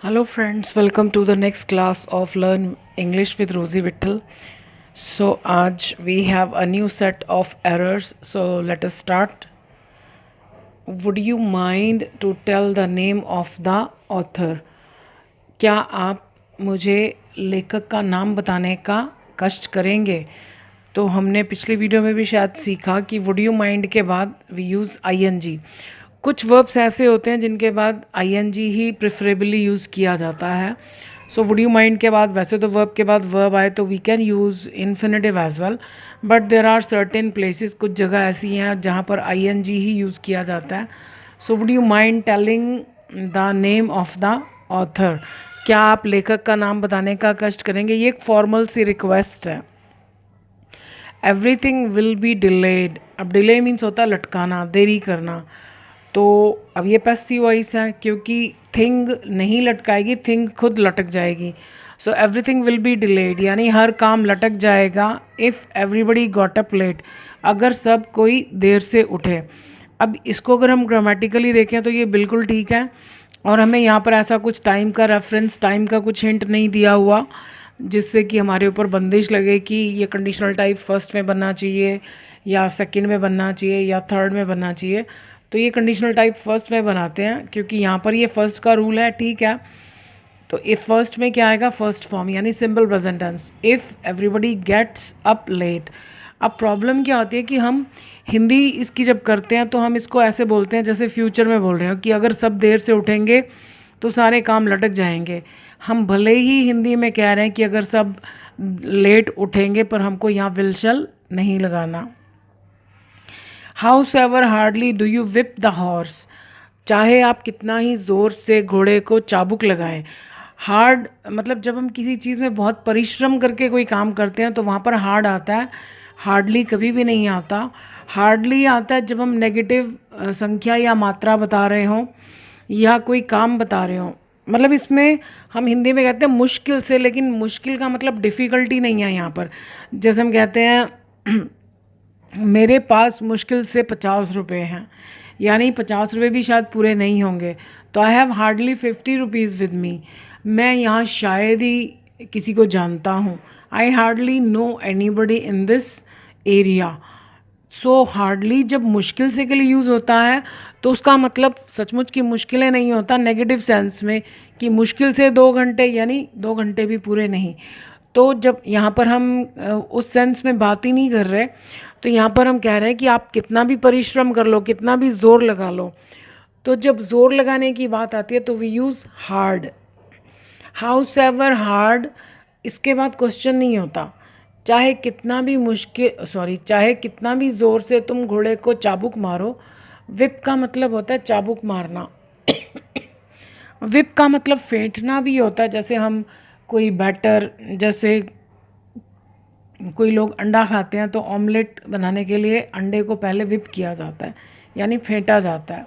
Hello friends, welcome to the next class of Learn English with Rosie Vittal. So आज we have a new set of errors. So let us start. Would you mind to tell the name of the author? क्या आप मुझे लेखक का नाम बताने का कष्ट करेंगे? तो हमने पिछली वीडियो में भी शायद सीखा कि वुड यू माइंड के बाद वी यूज़ आईएनजी। कुछ वर्ब्स ऐसे होते हैं जिनके बाद आईएनजी ही प्रेफरेबली यूज़ किया जाता है। सो वुड यू माइंड के बाद वैसे तो वर्ब के बाद वर्ब आए तो we can use infinitive as well, but there are certain places, कुछ जगह ऐसी हैं जहाँ पर आईएनजी ही यूज़ किया जाता है। So would you mind telling the name of the author? क्या आप लेखक का नाम बताने का कष्ट करेंगे? ये एक फॉर्मल सी रिक्वेस्ट है। Everything will be delayed. अब डिले मीन्स होता है लटकाना, देरी करना। तो अब ये पैसिव वॉइस है क्योंकि थिंग नहीं लटकाएगी, थिंग खुद लटक जाएगी। So everything will be delayed यानी हर काम लटक जाएगा। If everybody got up late, अगर सब कोई देर से उठे। अब इसको अगर हम ग्रामेटिकली देखें तो ये बिल्कुल ठीक है, और हमें यहाँ पर ऐसा कुछ टाइम का रेफरेंस, टाइम का कुछ हिंट नहीं दिया हुआ जिससे कि हमारे ऊपर बंदिश लगे कि ये कंडीशनल टाइप फर्स्ट में बनना चाहिए या सेकंड में बनना चाहिए या थर्ड में बनना चाहिए। तो ये कंडीशनल टाइप फर्स्ट में बनाते हैं क्योंकि यहाँ पर ये फर्स्ट का रूल है, ठीक है। तो इफ़ फर्स्ट में क्या आएगा? फर्स्ट फॉर्म यानी simple present tense. If everybody gets up late. अब प्रॉब्लम क्या होती है कि हम हिंदी इसकी जब करते हैं तो हम इसको ऐसे बोलते हैं जैसे फ्यूचर में बोल रहे हो कि अगर सब देर से उठेंगे तो सारे काम लटक जाएंगे। हम भले ही हिंदी में कह रहे हैं कि अगर सब लेट उठेंगे, पर हमको यहाँ विल शल नहीं लगाना। House ever hardly do you whip the horse. चाहे आप कितना ही ज़ोर से घोड़े को चाबुक लगाएं। हार्ड मतलब जब हम किसी चीज़ में बहुत परिश्रम करके कोई काम करते हैं तो वहाँ पर हार्ड आता है, हार्डली कभी भी नहीं आता। हार्डली आता है जब हम नेगेटिव संख्या या मात्रा बता रहे हों या कोई काम बता रहे हों। मतलब इसमें हम हिंदी में कहते हैं मुश्किल से, लेकिन मुश्किल का मतलब डिफ़िकल्टी नहीं है यहाँ पर। जैसे हम कहते हैं मेरे पास मुश्किल से 50 रुपये हैं, यानी 50 रुपये भी शायद पूरे नहीं होंगे। तो I have hardly 50 rupees with me. मैं यहाँ शायद ही किसी को जानता हूँ। I hardly no anybody in this area. So hardly जब मुश्किल से के लिए यूज़ होता है तो उसका मतलब सचमुच की मुश्किलें नहीं होता, नेगेटिव सेंस में कि मुश्किल से 2 घंटे यानी 2 घंटे भी पूरे नहीं। तो जब यहाँ पर हम उस सेंस में बात ही नहीं कर रहे, तो यहाँ पर हम कह रहे हैं कि आप कितना भी परिश्रम कर लो, कितना भी ज़ोर लगा लो। तो जब ज़ोर लगाने की बात आती है तो we use hard. However hard, इसके बाद क्वेश्चन नहीं होता। चाहे कितना भी ज़ोर से तुम घोड़े को चाबुक मारो। विप का मतलब होता है चाबुक मारना। विप का मतलब फेंटना भी होता है। जैसे हम कोई बैटर, जैसे कोई लोग अंडा खाते हैं तो ऑमलेट बनाने के लिए अंडे को पहले विप किया जाता है यानी फेंटा जाता है।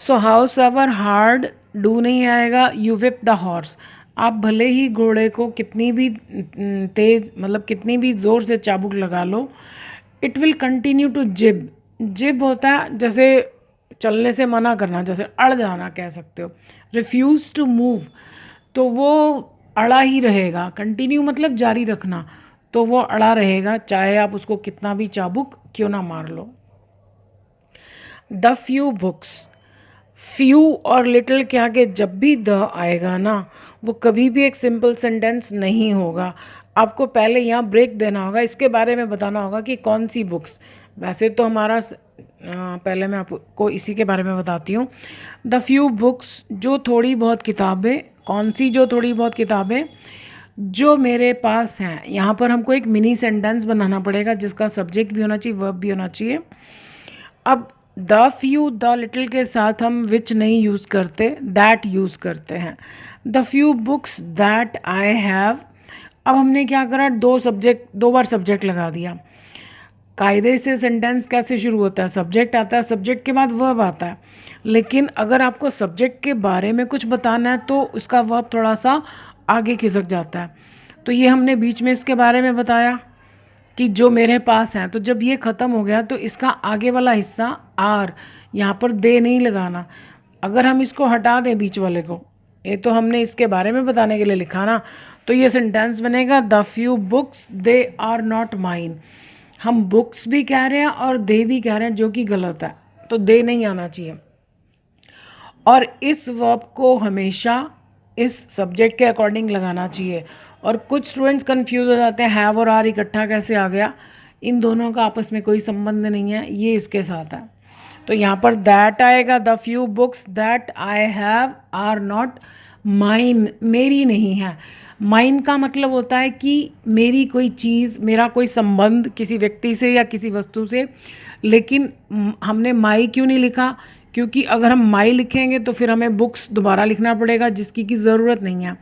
सो हाउस एवर हार्ड डू नहीं आएगा, यू विप द हॉर्स। आप भले ही घोड़े को कितनी भी तेज़ मतलब कितनी भी ज़ोर से चाबुक लगा लो, इट विल कंटिन्यू टू जिब। जिब होता है जैसे चलने से मना करना, जैसे अड़ जाना कह सकते हो। रिफ्यूज़ टू मूव, तो वो अड़ा ही रहेगा। कंटिन्यू मतलब जारी रखना, तो वो अड़ा रहेगा चाहे आप उसको कितना भी चाबुक क्यों ना मार लो। द फ्यू बुक्स, फ्यू और लिटिल के आगे जब भी द आएगा ना, वो कभी भी एक सिंपल सेंटेंस नहीं होगा। आपको पहले यहाँ ब्रेक देना होगा, इसके बारे में बताना होगा कि कौन सी बुक्स। वैसे तो हमारा पहले मैं आपको इसी के बारे में बताती हूँ। द फ्यू बुक्स, जो थोड़ी बहुत किताबें। कौन सी जो थोड़ी बहुत किताबें? जो मेरे पास हैं। यहाँ पर हमको एक मिनी सेंटेंस बनाना पड़ेगा जिसका सब्जेक्ट भी होना चाहिए, वर्ब भी होना चाहिए। अब द फ्यू द लिटिल के साथ हम विच नहीं यूज़ करते, दैट यूज़ करते हैं। The few books that I have. अब हमने क्या करा, दो बार सब्जेक्ट लगा दिया। कायदे से सेंटेंस कैसे शुरू होता है? सब्जेक्ट आता है, सब्जेक्ट के बाद वर्ब आता है। लेकिन अगर आपको सब्जेक्ट के बारे में कुछ बताना है तो उसका वर्ब थोड़ा सा आगे खिसक जाता है। तो ये हमने बीच में इसके बारे में बताया कि जो मेरे पास है। तो जब ये ख़त्म हो गया तो इसका आगे वाला हिस्सा आर, यहाँ पर दे नहीं लगाना। अगर हम इसको हटा दें बीच वाले को ये तो हमने इसके बारे में बताने के लिए लिखा ना। तो ये सेंटेंस बनेगा the few books they are not mine. हम बुक्स भी कह रहे हैं और दे भी कह रहे हैं, जो कि गलत है, तो दे नहीं आना चाहिए। और इस वर्ब को हमेशा इस सब्जेक्ट के अकॉर्डिंग लगाना चाहिए। और कुछ स्टूडेंट्स कंफ्यूज हो जाते हैं हैव और आर इकट्ठा कैसे आ गया, इन दोनों का आपस में कोई संबंध नहीं है, ये इसके साथ है। तो यहाँ पर दैट आएगा, the few books that I have are not mine, मेरी नहीं है। माइन का मतलब होता है कि मेरी कोई चीज़, मेरा कोई संबंध किसी व्यक्ति से या किसी वस्तु से। लेकिन हमने माई क्यों नहीं लिखा, क्योंकि अगर हम माई लिखेंगे तो फिर हमें बुक्स दोबारा लिखना पड़ेगा, जिसकी की ज़रूरत नहीं है।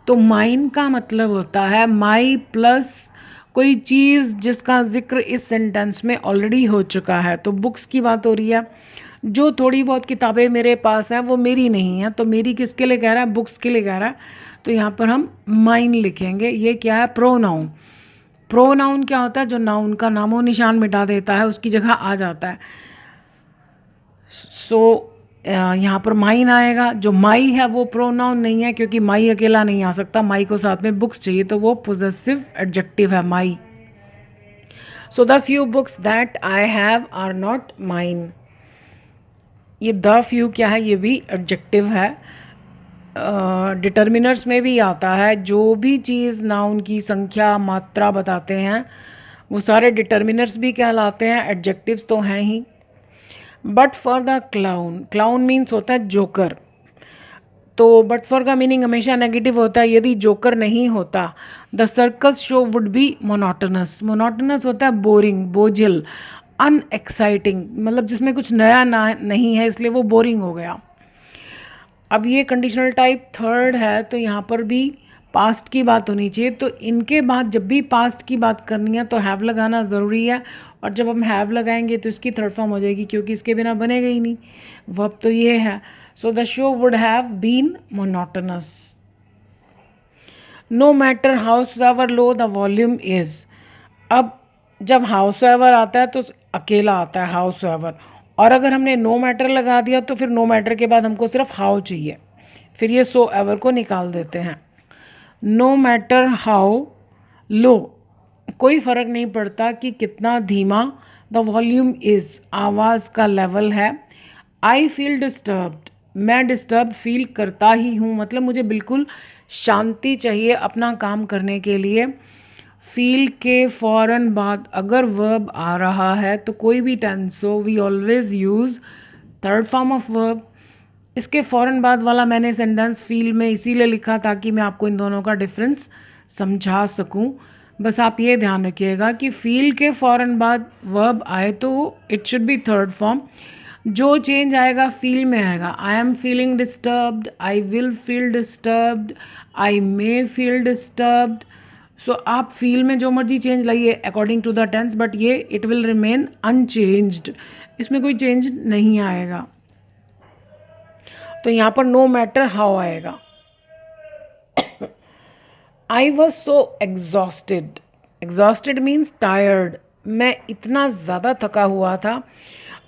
तो माइन का मतलब होता है माई प्लस कोई चीज़ जिसका जिक्र इस सेंटेंस में ऑलरेडी हो चुका है। तो बुक्स की बात हो रही है, जो थोड़ी बहुत किताबें मेरे पास हैं वो मेरी नहीं है। तो मेरी किसके लिए कह रहा है, बुक्स के लिए कह रहा है। तो यहाँ पर हम माइन लिखेंगे। ये क्या है, प्रोनाउन। प्रोनाउन क्या होता है, जो नाउन का नामो निशान मिटा देता है, उसकी जगह आ जाता है। सो यहाँ पर माइन आएगा। जो माई है वो प्रोनाउन नहीं है, क्योंकि माई अकेला नहीं आ सकता, माई को साथ में बुक्स चाहिए, तो वो पोजेसिव एडजेक्टिव है my. So the few books that I have are not mine. ये द फ्यू क्या है, ये भी एडजेक्टिव है। डिटर्मिनर्स में भी आता है। जो भी चीज़ नाउन की संख्या मात्रा बताते हैं वो सारे डिटर्मिनर्स भी कहलाते हैं, एडजेक्टिव्स तो हैं ही। But for the clown, clown means होता है जोकर। तो बट फॉर का मीनिंग हमेशा नेगेटिव होता है। यदि जोकर नहीं होता, the circus show would be monotonous. Monotonous होता है बोरिंग, बोझिल, अनएक्साइटिंग, मतलब जिसमें कुछ नया ना नहीं है, इसलिए वो बोरिंग हो गया। अब ये कंडीशनल टाइप थर्ड है, तो यहाँ पर भी पास्ट की बात होनी चाहिए। तो इनके बाद जब भी पास्ट की बात करनी है तो हैव लगाना ज़रूरी है। और जब हम हैव लगाएंगे तो इसकी थर्ड फॉर्म हो जाएगी, क्योंकि इसके बिना बनेगा ही नहीं। वर्ब तो ये है। So the show would have been monotonous. No matter however low the volume is. अब जब हाउस एवर आता है तो अकेला आता है हाउस एवर, और अगर हमने नो मैटर लगा दिया तो फिर नो मैटर के बाद हमको सिर्फ हाउ चाहिए, फिर ये सो एवर को निकाल देते हैं। नो मैटर हाउ लो, कोई फ़र्क नहीं पड़ता कि कितना धीमा द वॉल्यूम इज़, आवाज़ का लेवल है। आई फील डिस्टर्ब्ड, मैं डिस्टर्ब फील करता ही हूँ, मतलब मुझे बिल्कुल शांति चाहिए अपना काम करने के लिए। फील के फ़ौरन बाद अगर वर्ब आ रहा है तो कोई भी टेंस हो, we always use third form of verb. इसके फ़ौरन बाद वाला मैंने सेंटेंस फील में इसीलिए लिखा ताकि मैं आपको इन दोनों का डिफरेंस समझा सकूं। बस आप ये ध्यान रखिएगा कि फील के फ़ौरन बाद वर्ब आए तो it should be third form. जो चेंज आएगा फील में आएगा। I am feeling disturbed, I will feel disturbed, I may feel disturbed. So आप फील में जो मर्जी चेंज लाइए according to the tense, but ये इट विल रिमेन अनचेंज्ड, इसमें कोई चेंज नहीं आएगा। तो यहाँ पर नो मैटर हाउ आएगा। आई was so exhausted, exhausted means tired, मैं इतना ज़्यादा थका हुआ था।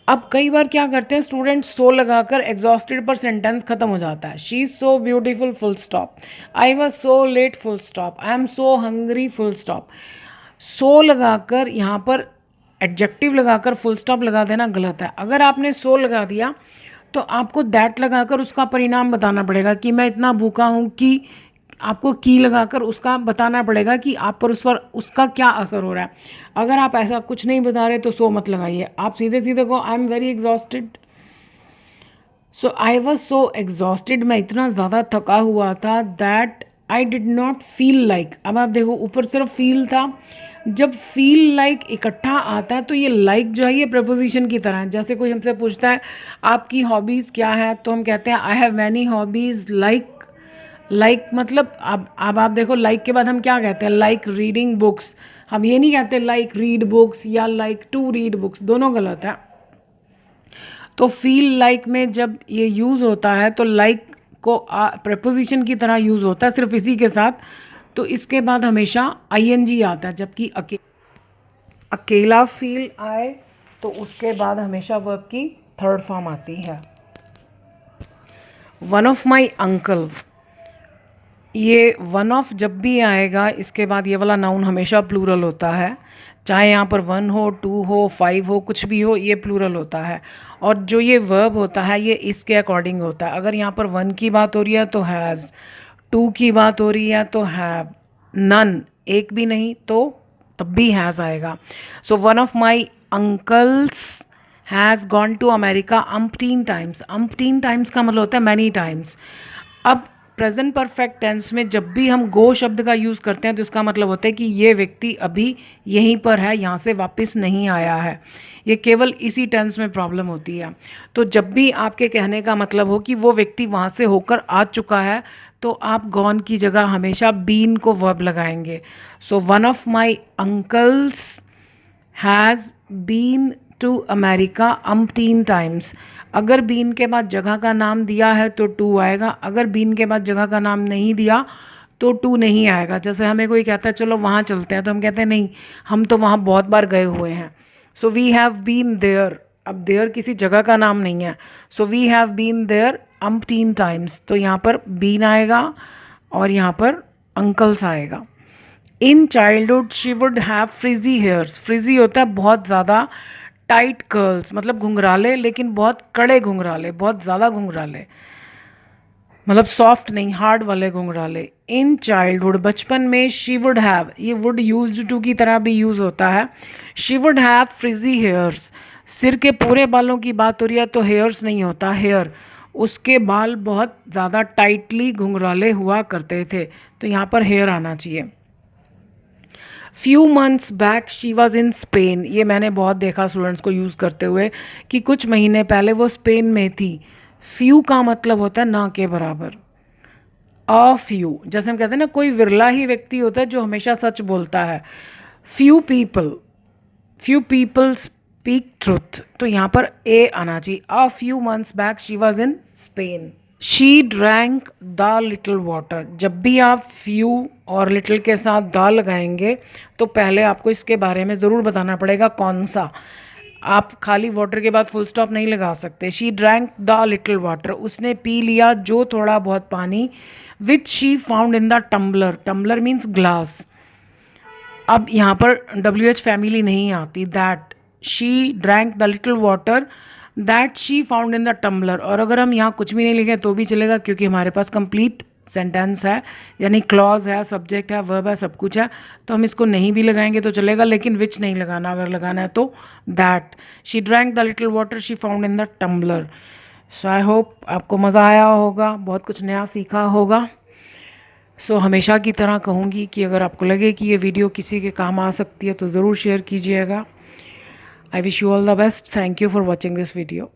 अब कई बार क्या करते हैं स्टूडेंट, सो लगाकर एग्जॉस्टेड पर सेंटेंस खत्म हो जाता है। She is so beautiful full stop, I was so late full stop, I am so hungry full stop. So लगाकर यहाँ पर एडजेक्टिव लगाकर फुल स्टॉप लगा देना गलत है। अगर आपने सो लगा दिया तो आपको दैट लगाकर उसका परिणाम बताना पड़ेगा कि मैं इतना भूखा हूँ, कि आपको की लगाकर उसका बताना पड़ेगा कि आप पर उसका क्या असर हो रहा है। अगर आप ऐसा कुछ नहीं बता रहे तो सो मत लगाइए, आप सीधे सीधे को I am very exhausted. So I was so exhausted, मैं इतना ज़्यादा थका हुआ था। That I did not feel like, अब आप देखो ऊपर सिर्फ फील था, जब फील लाइक इकट्ठा आता है तो ये लाइक जो है ये प्रपोजिशन की तरह है। जैसे कोई हमसे पूछता है आपकी हॉबीज़ क्या है, तो हम कहते हैं I have many hobbies like. Like मतलब अब आप देखो लाइक के बाद हम क्या कहते हैं, लाइक रीडिंग बुक्स। हम ये नहीं कहते लाइक रीड बुक्स या लाइक टू रीड बुक्स, दोनों गलत है। तो फील लाइक में जब ये यूज़ होता है तो लाइक को प्रपोजिशन की तरह यूज़ होता है सिर्फ इसी के साथ। तो इसके बाद हमेशा आईएनजी आता है, जबकि अकेला फील आए तो उसके बाद हमेशा वर्ब की थर्ड फॉर्म आती है। वन ऑफ माई अंकल, ये वन ऑफ जब भी आएगा इसके बाद ये वाला नाउन हमेशा प्लूरल होता है, चाहे यहाँ पर 1 हो, 2 हो, 5 हो, कुछ भी हो, ये प्लूरल होता है। और जो ये वर्ब होता है ये इसके अकॉर्डिंग होता है। अगर यहाँ पर 1 की बात हो रही है तो हैज़, 2 की बात हो रही है तो हैव, नन एक भी नहीं तो तब भी हैज़ आएगा। So one of my uncles has gone to America umpteen times. Umpteen times का मतलब होता है मैनी टाइम्स। अब प्रेजेंट परफेक्ट टेंस में जब भी हम गो शब्द का यूज़ करते हैं तो इसका मतलब होता है कि ये व्यक्ति अभी यहीं पर है, यहाँ से वापस नहीं आया है। ये केवल इसी टेंस में प्रॉब्लम होती है। तो जब भी आपके कहने का मतलब हो कि वो व्यक्ति वहाँ से होकर आ चुका है तो आप गॉन की जगह हमेशा बीन को वर्ब लगाएंगे। So one of my uncles has been to America umpteen times. अगर बीन के बाद जगह का नाम दिया है तो टू आएगा, अगर बीन के बाद जगह का नाम नहीं दिया तो टू नहीं आएगा। जैसे हमें कोई कहता है चलो वहाँ चलते हैं तो हम कहते हैं नहीं, हम तो वहाँ बहुत बार गए हुए हैं। So we have been there, अब देयर किसी जगह का नाम नहीं है। So we have been there umpteen times, तो यहाँ पर बीन आएगा और यहाँ पर अंकल्स आएगा। In childhood she would have फ्रिजी hairs. फ्रिजी होता है बहुत ज़्यादा टाइट कर्ल्स, मतलब घुंघराले लेकिन बहुत कड़े घुंघराले, बहुत ज़्यादा घुंघराले, मतलब सॉफ्ट नहीं, हार्ड वाले घुंघराले। इन चाइल्डहुड बचपन में शी वुड हैव, ये वुड यूज्ड टू की तरह भी यूज़ होता है। She would have फ्रिजी hairs. सिर के पूरे बालों की बात हो रही है तो हेयर्स नहीं होता, हेयर। उसके बाल बहुत ज़्यादा टाइटली घुंघराले हुआ करते थे, तो यहाँ पर हेयर आना चाहिए। Few months back she was in Spain. ये मैंने बहुत देखा स्टूडेंट्स को यूज़ करते हुए कि कुछ महीने पहले वो स्पेन में थी। फ्यू का मतलब होता है ना के बराबर। अ फ्यू, जैसे हम कहते हैं ना कोई विरला ही व्यक्ति होता है जो हमेशा सच बोलता है। Few people, few people speak truth, तो यहाँ पर ए आना चाहिए। A few months back she was in Spain. She drank the little water. जब भी आप फ्यू और लिटिल के साथ द लगाएंगे तो पहले आपको इसके बारे में ज़रूर बताना पड़ेगा कौन सा। आप खाली वाटर के बाद फुल स्टॉप नहीं लगा सकते। She drank the little water, उसने पी लिया जो थोड़ा बहुत पानी। Which she found in the tumbler, tumbler means glass. अब यहाँ पर WH फैमिली नहीं आती। That she drank the little water that she found in the tumbler. और अगर हम यहाँ कुछ भी नहीं लिखे तो भी चलेगा क्योंकि हमारे पास कंप्लीट सेंटेंस है, यानी क्लॉज है, सब्जेक्ट है, वर्ब है, सब कुछ है, तो हम इसको नहीं भी लगाएंगे तो चलेगा, लेकिन विच नहीं लगाना। अगर लगाना है तो that. She drank the little water she found in the tumbler. So I hope आपको मज़ा आया होगा, बहुत कुछ नया सीखा होगा। सो हमेशा की तरह कहूँगी कि अगर आपको लगे कि ये वीडियो किसी के काम आ सकती है तो ज़रूर शेयर कीजिएगा। I wish you all the best. Thank you for watching this video.